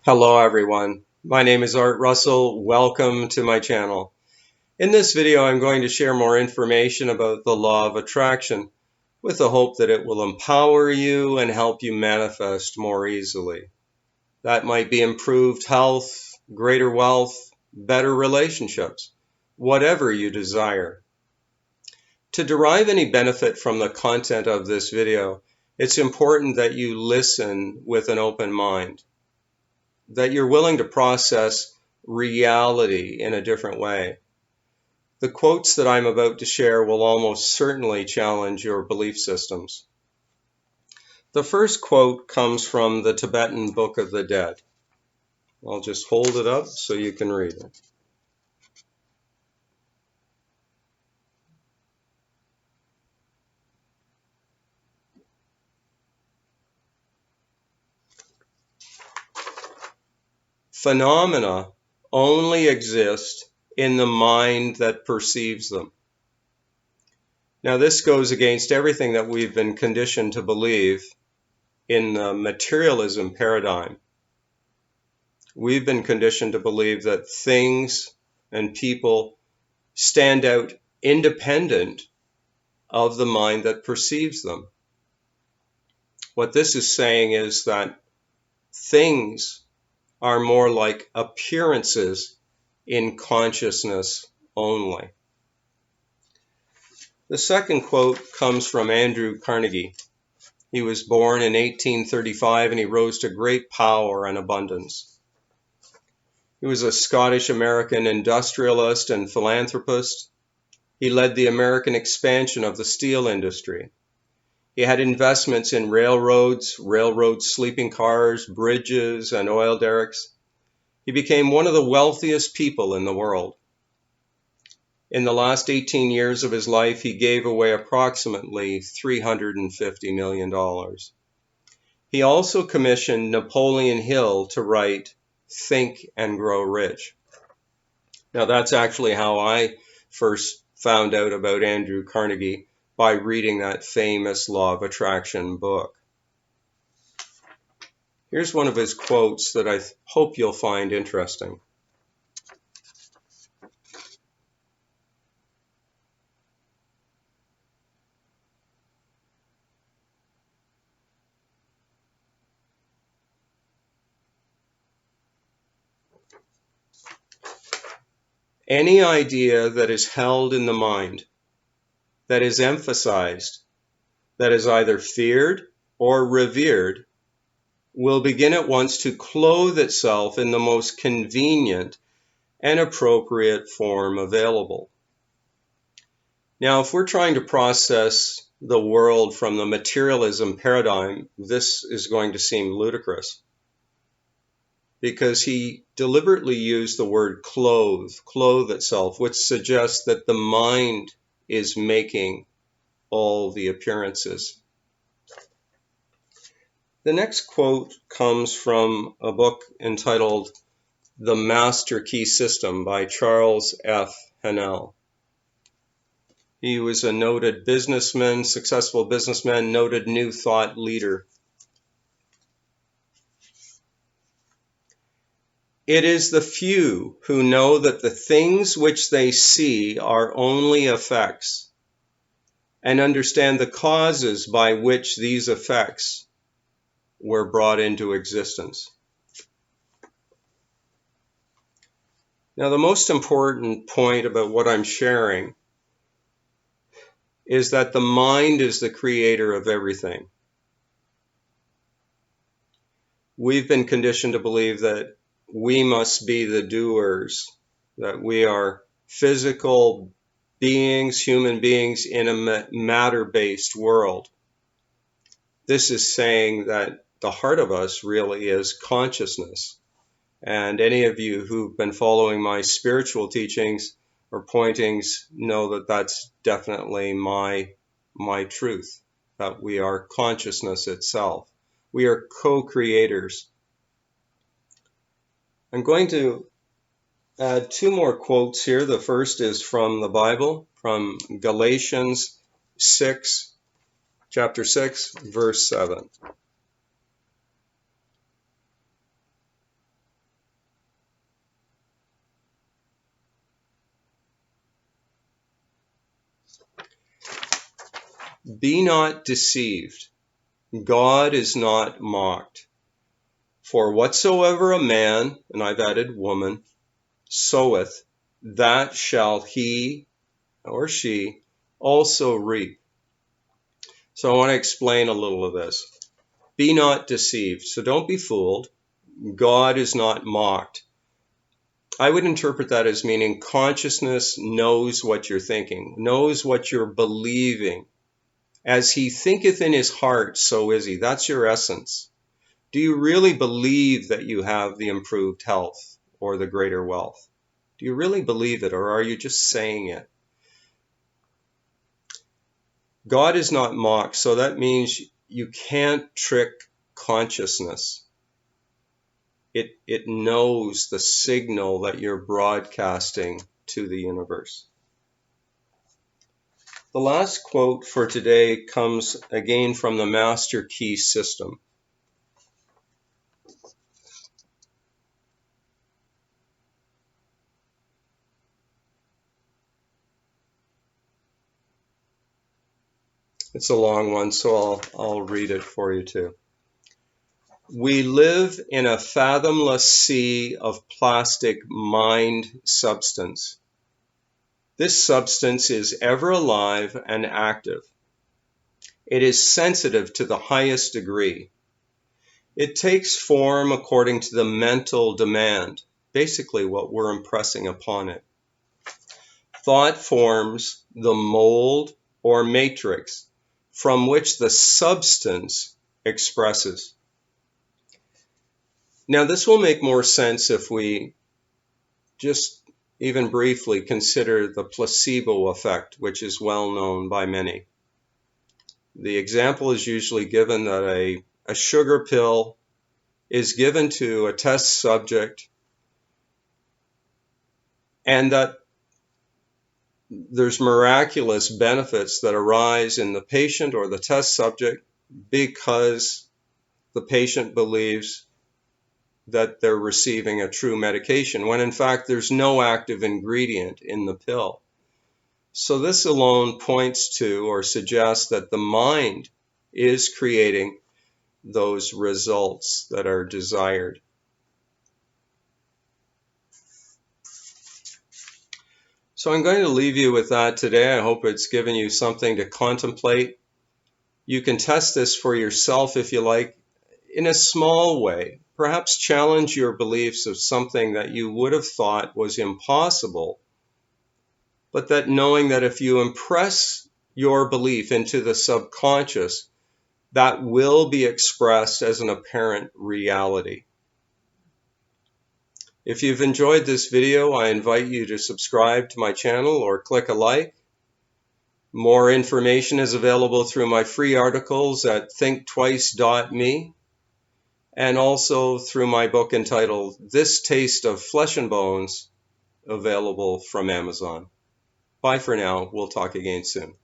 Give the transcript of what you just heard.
Hello everyone, my name is Art Russell. Welcome to my channel. In this video I'm going to share more information about the law of attraction with the hope that it will empower you and help you manifest more easily. That might be improved health, greater wealth, better relationships, whatever you desire. To derive any benefit from the content of this video, it's important that you listen with an open mind, that you're willing to process reality in a different way. The quotes that I'm about to share will almost certainly challenge your belief systems. The first quote comes from the Tibetan Book of the Dead. I'll just hold it up so you can read it. Phenomena only exist in the mind that perceives them. Now, this goes against everything that we've been conditioned to believe in the materialism paradigm. We've been conditioned to believe that things and people stand out independent of the mind that perceives them. What this is saying is that things are more like appearances in consciousness only. The second quote comes from Andrew Carnegie. He was born in 1835 and he rose to great power and abundance. He was a Scottish-American industrialist and philanthropist. He led the American expansion of the steel industry. He had investments in railroads, sleeping cars, bridges, and oil derricks. He became one of the wealthiest people in the world. In the last 18 years of his life, he gave away approximately $350 million. He also commissioned Napoleon Hill to write Think and Grow Rich. Now, that's actually how I first found out about Andrew Carnegie, by reading that famous Law of Attraction book. Here's one of his quotes that I hope you'll find interesting. Any idea that is held in the mind, that is emphasized, that is either feared or revered, will begin at once to clothe itself in the most convenient and appropriate form available. Now, if we're trying to process the world from the materialism paradigm, this is going to seem ludicrous, because he deliberately used the word clothe itself, which suggests that the mind is making all the appearances. The next quote comes from a book entitled The Master Key System by Charles F. Haanel. He was a noted businessman, successful businessman, noted New Thought leader. It is the few who know that the things which they see are only effects, and understand the causes by which these effects were brought into existence. Now, the most important point about what I'm sharing is that the mind is the creator of everything. We've been conditioned to believe that we must be the doers, that we are physical beings, human beings in a matter-based world. This is saying that the heart of us really is consciousness. And any of you who've been following my spiritual teachings or pointings know that that's definitely my truth, that we are consciousness itself. We are co-creators. I'm going to add two more quotes here. The first is from the Bible, from Galatians 6, chapter 6, verse 7. Be not deceived. God is not mocked. For whatsoever a man, and I've added woman, soweth, that shall he or she also reap. So I want to explain a little of this. Be not deceived. So don't be fooled. God is not mocked. I would interpret that as meaning consciousness knows what you're thinking, knows what you're believing. As he thinketh in his heart, so is he. That's your essence. Do you really believe that you have the improved health or the greater wealth? Do you really believe it, or are you just saying it? God is not mocked, so that means you can't trick consciousness. It knows the signal that you're broadcasting to the universe. The last quote for today comes again from the Master Key System. It's a long one, so I'll read it for you too. We live in a fathomless sea of plastic mind substance. This substance is ever alive and active. It is sensitive to the highest degree. It takes form according to the mental demand, basically what we're impressing upon it. Thought forms the mold or matrix from which the substance expresses. Now, this will make more sense if we just even briefly consider the placebo effect, which is well known by many. The example is usually given that a sugar pill is given to a test subject and that there's miraculous benefits that arise in the patient or the test subject because the patient believes that they're receiving a true medication, when in fact there's no active ingredient in the pill. So this alone points to or suggests that the mind is creating those results that are desired. So I'm going to leave you with that today. I hope it's given you something to contemplate. You can test this for yourself if you like, in a small way. Perhaps challenge your beliefs of something that you would have thought was impossible, but that knowing that if you impress your belief into the subconscious, that will be expressed as an apparent reality. If you've enjoyed this video, I invite you to subscribe to my channel or click a like. More information is available through my free articles at thinktwice.me and also through my book entitled This Taste of Flesh and Bones, available from Amazon. Bye for now. We'll talk again soon.